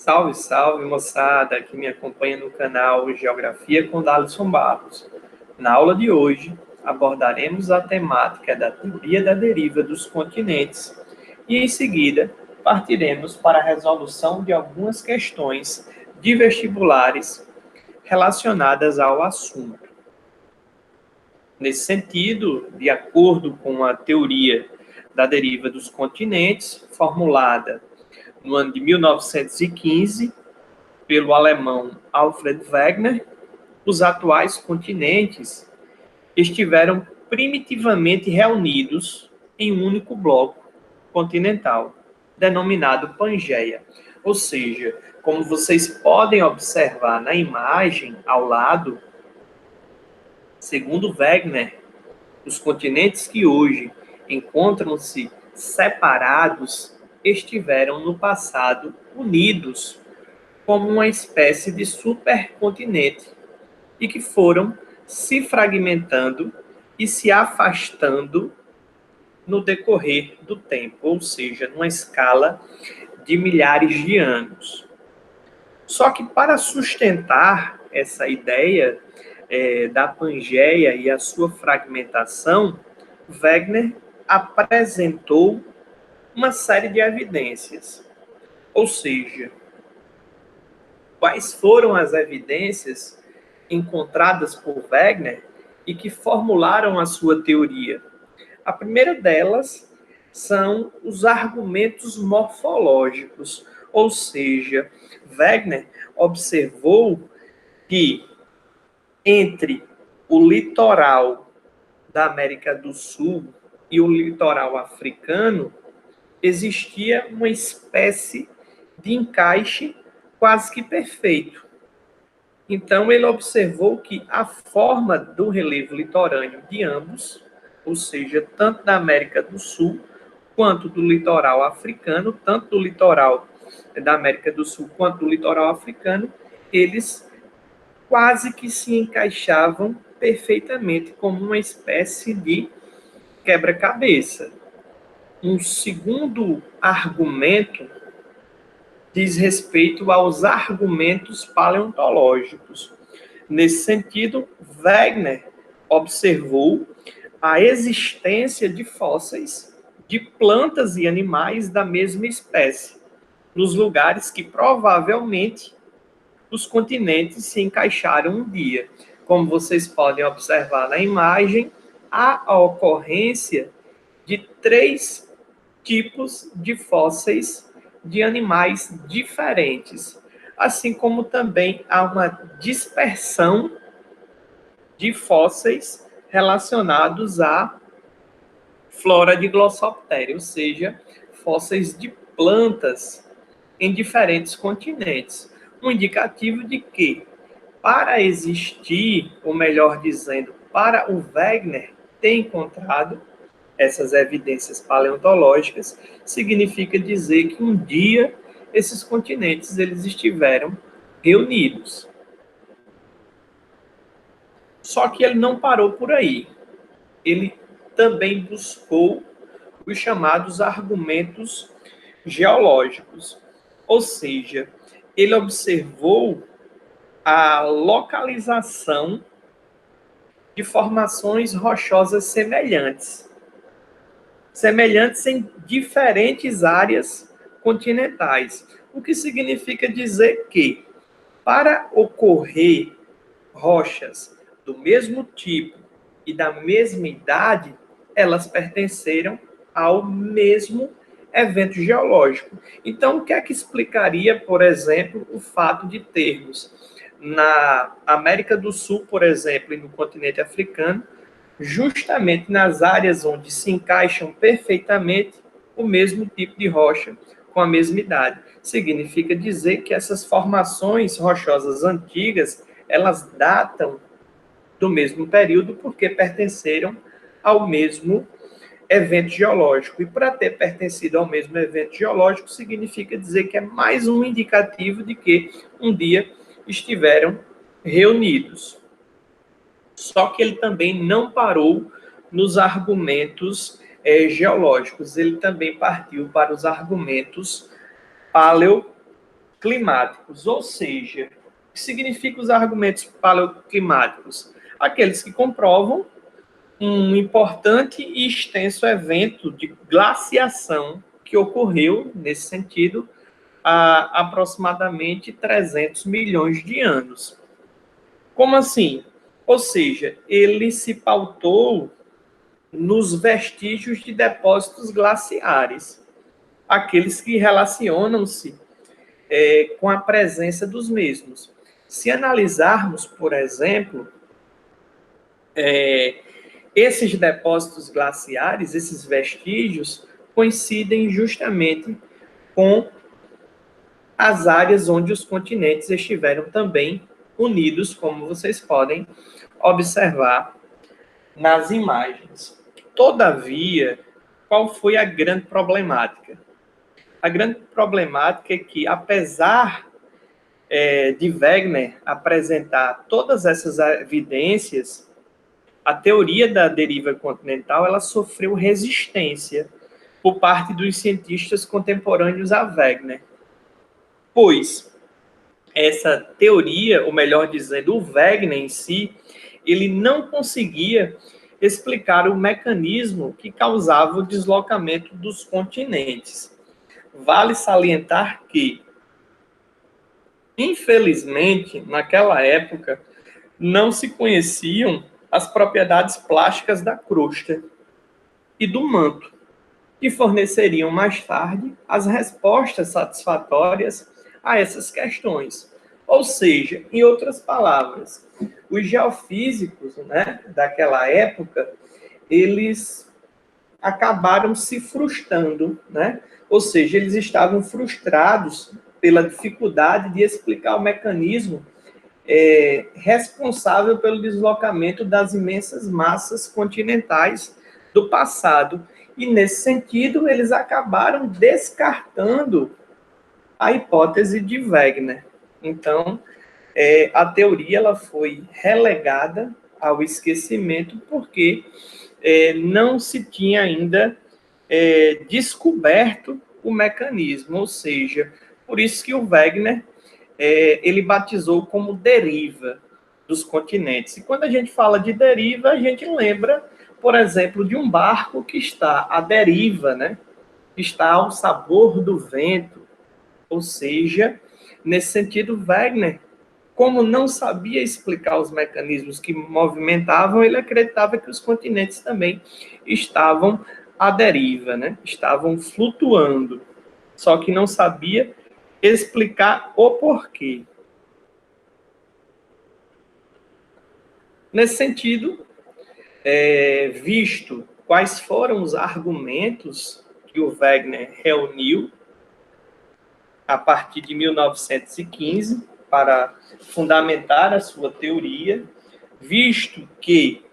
Salve, salve, moçada, que me acompanha no canal Geografia com Dalisson Barros. Na aula de hoje, abordaremos a temática da teoria da deriva dos continentes e, em seguida, partiremos para a resolução de algumas questões de vestibulares relacionadas ao assunto. Nesse sentido, de acordo com a teoria da deriva dos continentes, formulada no ano de 1915, pelo alemão Alfred Wegener, os atuais continentes estiveram primitivamente reunidos em um único bloco continental, denominado Pangeia. Ou seja, como vocês podem observar na imagem ao lado, segundo Wegener, os continentes que hoje encontram-se separados estiveram no passado unidos como uma espécie de supercontinente e que foram se fragmentando e se afastando no decorrer do tempo, ou seja, numa escala de milhares de anos. Só que para sustentar essa ideia da Pangeia e a sua fragmentação, Wegener apresentou uma série de evidências. Ou seja, quais foram as evidências encontradas por Wegener e que formularam a sua teoria? A primeira delas são os argumentos morfológicos, ou seja, Wegener observou que entre o litoral da América do Sul e o litoral africano existia uma espécie de encaixe quase que perfeito. Então, ele observou que a forma do relevo litorâneo de ambos, ou seja, tanto da América do Sul quanto do litoral africano, tanto do litoral da América do Sul quanto do litoral africano, eles quase que se encaixavam perfeitamente como uma espécie de quebra-cabeça. Um segundo argumento diz respeito aos argumentos paleontológicos. Nesse sentido, Wegener observou a existência de fósseis de plantas e animais da mesma espécie, nos lugares que provavelmente os continentes se encaixaram um dia. Como vocês podem observar na imagem, há a ocorrência de 3 tipos de fósseis de animais diferentes, assim como também há uma dispersão de fósseis relacionados à flora de Glossoptéria, ou seja, fósseis de plantas em diferentes continentes. Um indicativo de que, para existir, ou melhor dizendo, para o Wegener ter encontrado essas evidências paleontológicas, significa dizer que um dia esses continentes eles estiveram reunidos. Só que ele não parou por aí. Ele também buscou os chamados argumentos geológicos, ou seja, ele observou a localização de formações rochosas semelhantes em diferentes áreas continentais, o que significa dizer que, para ocorrer rochas do mesmo tipo e da mesma idade, elas pertenceram ao mesmo evento geológico. Então, o que é que explicaria, por exemplo, o fato de termos na América do Sul, por exemplo, e no continente africano, justamente nas áreas onde se encaixam perfeitamente o mesmo tipo de rocha com a mesma idade? Significa dizer que essas formações rochosas antigas, elas datam do mesmo período porque pertenceram ao mesmo evento geológico. E para ter pertencido ao mesmo evento geológico, significa dizer que é mais um indicativo de que um dia estiveram reunidos. Só que ele também não parou nos argumentos geológicos, ele também partiu para os argumentos paleoclimáticos, ou seja, o que significa os argumentos paleoclimáticos? Aqueles que comprovam um importante e extenso evento de glaciação que ocorreu, nesse sentido, há aproximadamente 300 milhões de anos. Como assim? Ou seja, ele se pautou nos vestígios de depósitos glaciares, aqueles que relacionam-se com a presença dos mesmos. Se analisarmos, por exemplo, esses depósitos glaciares, esses vestígios, coincidem justamente com as áreas onde os continentes estiveram também unidos, como vocês podem observar nas imagens. Todavia, qual foi a grande problemática? A grande problemática é que, apesar de Wegener apresentar todas essas evidências, a teoria da deriva continental ela sofreu resistência por parte dos cientistas contemporâneos a Wegener, pois essa teoria, ou melhor dizendo, o Wegener em si, ele não conseguia explicar o mecanismo que causava o deslocamento dos continentes. Vale salientar que, infelizmente, naquela época, não se conheciam as propriedades plásticas da crosta e do manto, que forneceriam mais tarde as respostas satisfatórias a essas questões. Ou seja, em outras palavras, os geofísicos, né, daquela época, eles acabaram se frustrando, né? Ou seja, eles estavam frustrados pela dificuldade de explicar o mecanismo responsável pelo deslocamento das imensas massas continentais do passado. E, nesse sentido, eles acabaram descartando a hipótese de Wegener. Então, a teoria ela foi relegada ao esquecimento porque não se tinha ainda descoberto o mecanismo, ou seja, por isso que o Wegener ele batizou como deriva dos continentes. E quando a gente fala de deriva, a gente lembra, por exemplo, de um barco que está à deriva, né? Está ao sabor do vento. Ou seja, nesse sentido, Wegener, como não sabia explicar os mecanismos que movimentavam, ele acreditava que os continentes também estavam à deriva, né? Estavam flutuando. Só que não sabia explicar o porquê. Nesse sentido, visto quais foram os argumentos que o Wegener reuniu a partir de 1915 para fundamentar a sua teoria, visto que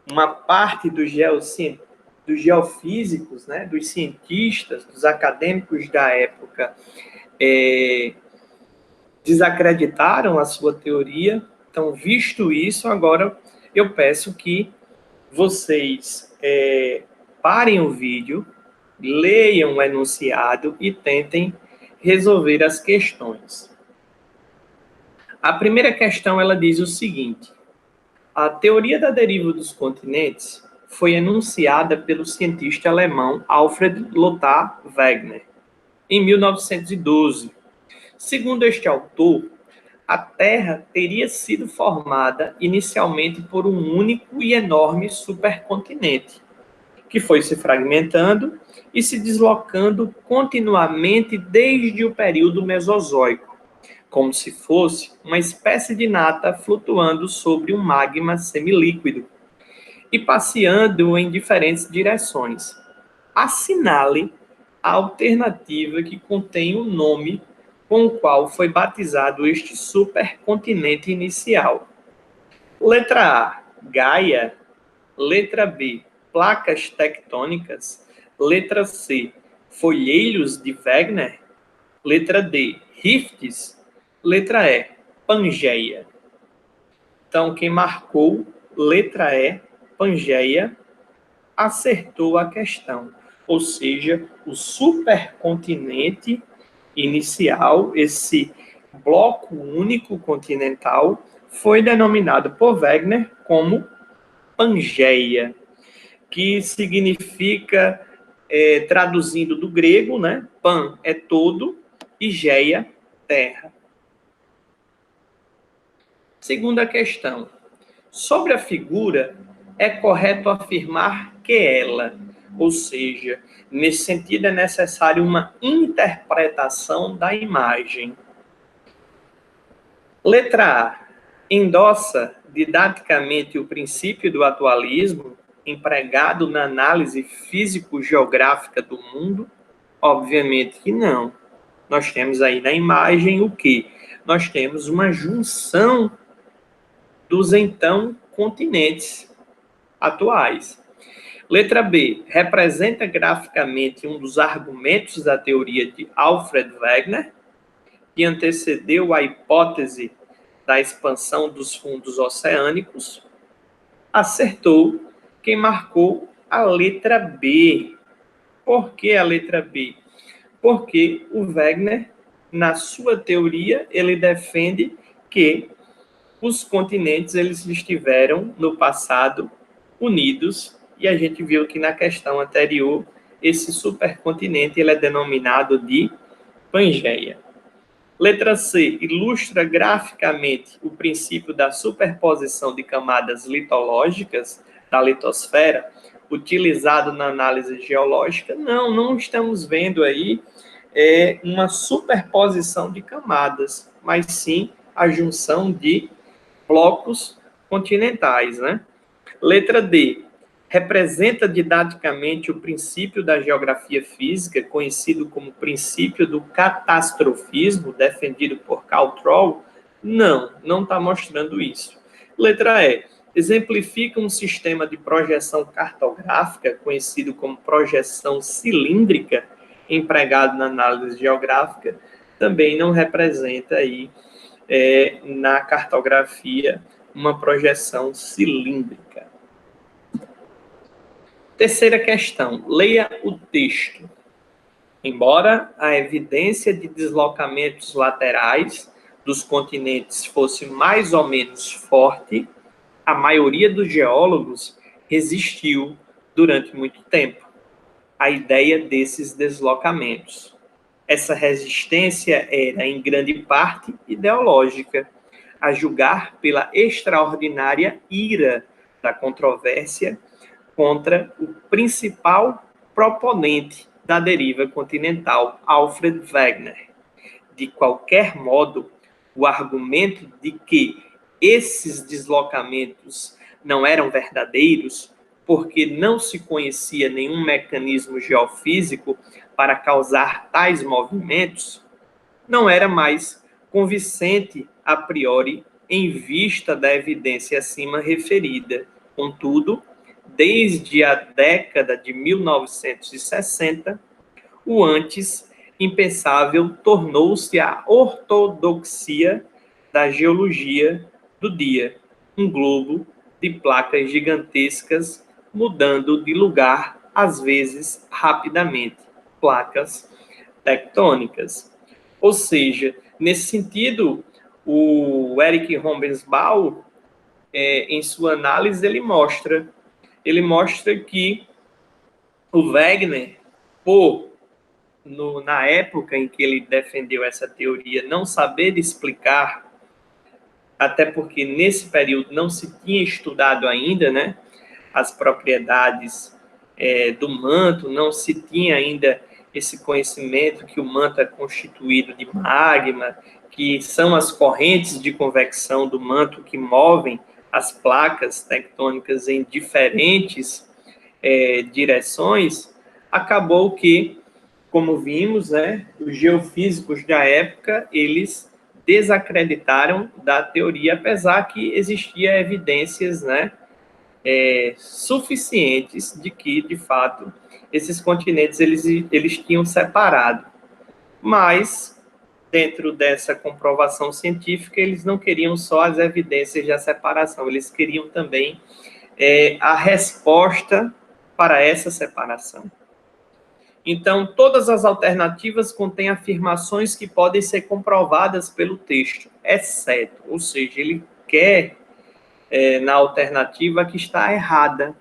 uma parte dos geofísicos, né, dos cientistas, dos acadêmicos da época, desacreditaram a sua teoria. Então, visto isso, agora eu peço que vocês parem o vídeo, leiam o enunciado e tentem resolver as questões. A primeira questão, ela diz o seguinte: a teoria da deriva dos continentes foi enunciada pelo cientista alemão Alfred Lothar Wegener em 1912. Segundo este autor, a Terra teria sido formada inicialmente por um único e enorme supercontinente, que foi se fragmentando e se deslocando continuamente desde o período Mesozoico, como se fosse uma espécie de nata flutuando sobre um magma semilíquido e passeando em diferentes direções. Assinale a alternativa que contém o nome com o qual foi batizado este supercontinente inicial. Letra A, Gaia. Letra B, placas tectônicas. Letra C, folheiros de Wegener. Letra D, rifts. Letra E, Pangeia. Então, quem marcou letra E, Pangeia, acertou a questão. Ou seja, o supercontinente inicial, esse bloco único continental, foi denominado por Wegener como Pangeia, que significa, traduzindo do grego, né? Pan é todo e geia, terra. Segunda questão. Sobre a figura, é correto afirmar que ela, ou seja, nesse sentido é necessário uma interpretação da imagem. Letra A. Endossa didaticamente o princípio do atualismo empregado na análise físico-geográfica do mundo? Obviamente que não. Nós temos aí na imagem o quê? Nós temos uma junção dos então continentes atuais. Letra B. Representa graficamente um dos argumentos da teoria de Alfred Wegener, que antecedeu a hipótese da expansão dos fundos oceânicos. Acertou quem marcou a letra B. Por que a letra B? Porque o Wegener, na sua teoria, ele defende que os continentes eles estiveram no passado unidos, e a gente viu que na questão anterior esse supercontinente ele é denominado de Pangeia. Letra C. Ilustra graficamente o princípio da superposição de camadas litológicas da litosfera, utilizado na análise geológica. Não estamos vendo aí uma superposição de camadas, mas sim a junção de blocos continentais, né? Letra D. Representa didaticamente o princípio da geografia física, conhecido como princípio do catastrofismo, defendido por Karl Troll? Não está mostrando isso. Letra E. Exemplifica um sistema de projeção cartográfica, conhecido como projeção cilíndrica, empregado na análise geográfica? Também não representa aí, na cartografia, uma projeção cilíndrica. Terceira questão, leia o texto. Embora a evidência de deslocamentos laterais dos continentes fosse mais ou menos forte, a maioria dos geólogos resistiu durante muito tempo à ideia desses deslocamentos. Essa resistência era, em grande parte, ideológica, a julgar pela extraordinária ira da controvérsia contra o principal proponente da deriva continental, Alfred Wegener. De qualquer modo, o argumento de que esses deslocamentos não eram verdadeiros, porque não se conhecia nenhum mecanismo geofísico para causar tais movimentos, não era mais convincente a priori em vista da evidência acima referida. Contudo, desde a década de 1960, o antes impensável tornou-se a ortodoxia da geologia do dia, um globo de placas gigantescas mudando de lugar, às vezes rapidamente, placas tectônicas. Ou seja, nesse sentido, o Eric Hobsbawm, em sua análise, ele mostra que o Wegener, na época em que ele defendeu essa teoria, não saber explicar, até porque nesse período não se tinha estudado ainda, né, as propriedades do manto, não se tinha ainda esse conhecimento que o manto é constituído de magma, que são as correntes de convecção do manto que movem as placas tectônicas em diferentes direções. Acabou que, como vimos, né, os geofísicos da época, eles desacreditaram da teoria, apesar que existiam evidências, né, suficientes de que, de fato, esses continentes eles tinham separado. Mas, dentro dessa comprovação científica, eles não queriam só as evidências da separação, eles queriam também a resposta para essa separação. Então, todas as alternativas contêm afirmações que podem ser comprovadas pelo texto, exceto, ou seja, ele quer na alternativa que está errada.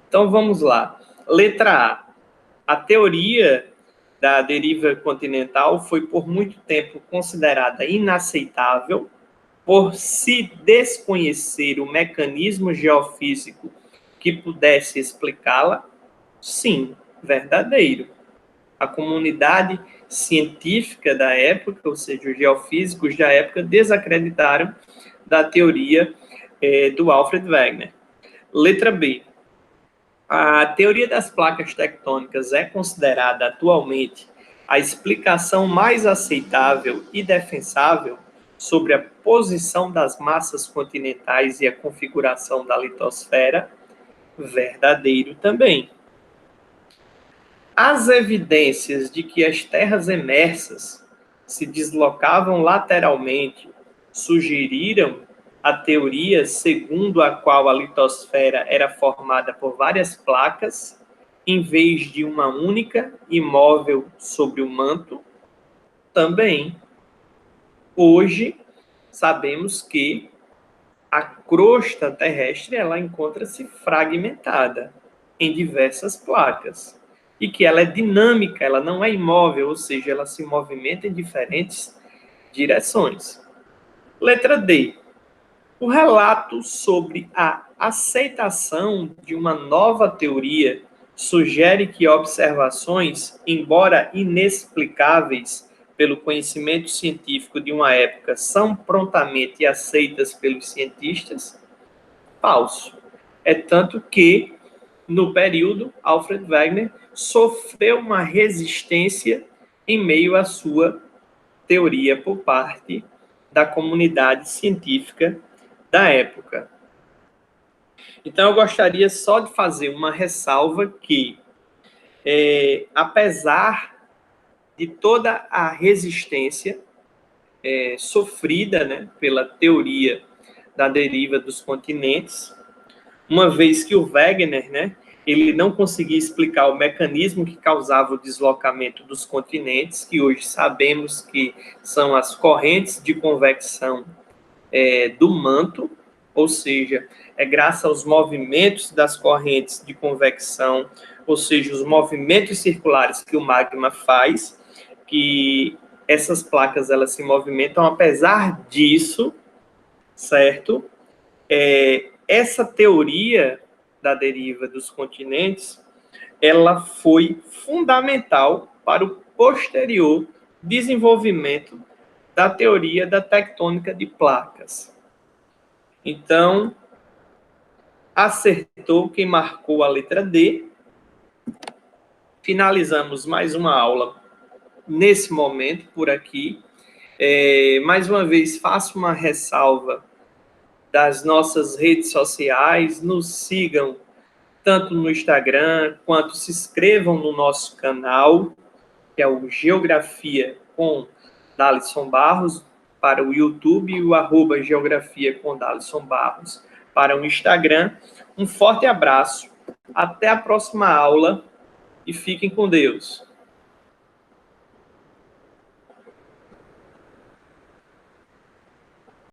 Então, vamos lá. Letra A. A teoria da deriva continental foi por muito tempo considerada inaceitável por se desconhecer o mecanismo geofísico que pudesse explicá-la. Sim, verdadeiro. A comunidade científica da época, ou seja, os geofísicos da época, desacreditaram da teoria do Alfred Wegener. Letra B. A teoria das placas tectônicas é considerada atualmente a explicação mais aceitável e defensável sobre a posição das massas continentais e a configuração da litosfera. Verdadeiro também. As evidências de que as terras emersas se deslocavam lateralmente sugeriram a teoria segundo a qual a litosfera era formada por várias placas, em vez de uma única imóvel sobre o manto? Também. Hoje, sabemos que a crosta terrestre ela encontra-se fragmentada em diversas placas e que ela é dinâmica, ela não é imóvel, ou seja, ela se movimenta em diferentes direções. Letra D. O relato sobre a aceitação de uma nova teoria sugere que observações, embora inexplicáveis pelo conhecimento científico de uma época, são prontamente aceitas pelos cientistas? Falso. É tanto que, no período, Alfred Wegener sofreu uma resistência em meio à sua teoria por parte da comunidade científica da época. Então, eu gostaria só de fazer uma ressalva que, apesar de toda a resistência sofrida, né, pela teoria da deriva dos continentes, uma vez que o Wegener, né, ele não conseguia explicar o mecanismo que causava o deslocamento dos continentes, que hoje sabemos que são as correntes de convecção do manto, ou seja, é graças aos movimentos das correntes de convecção, ou seja, os movimentos circulares que o magma faz, que essas placas elas se movimentam. Apesar disso, certo? Essa teoria da deriva dos continentes, ela foi fundamental para o posterior desenvolvimento da teoria da tectônica de placas. Então, acertou quem marcou a letra D. Finalizamos mais uma aula nesse momento, por aqui. Mais uma vez, faço uma ressalva das nossas redes sociais. Nos sigam tanto no Instagram, quanto se inscrevam no nosso canal, que é o Geografia com Dalisson Barros, para o YouTube, e o @Geografia com Dalisson Barros para o Instagram. Um forte abraço, até a próxima aula e fiquem com Deus.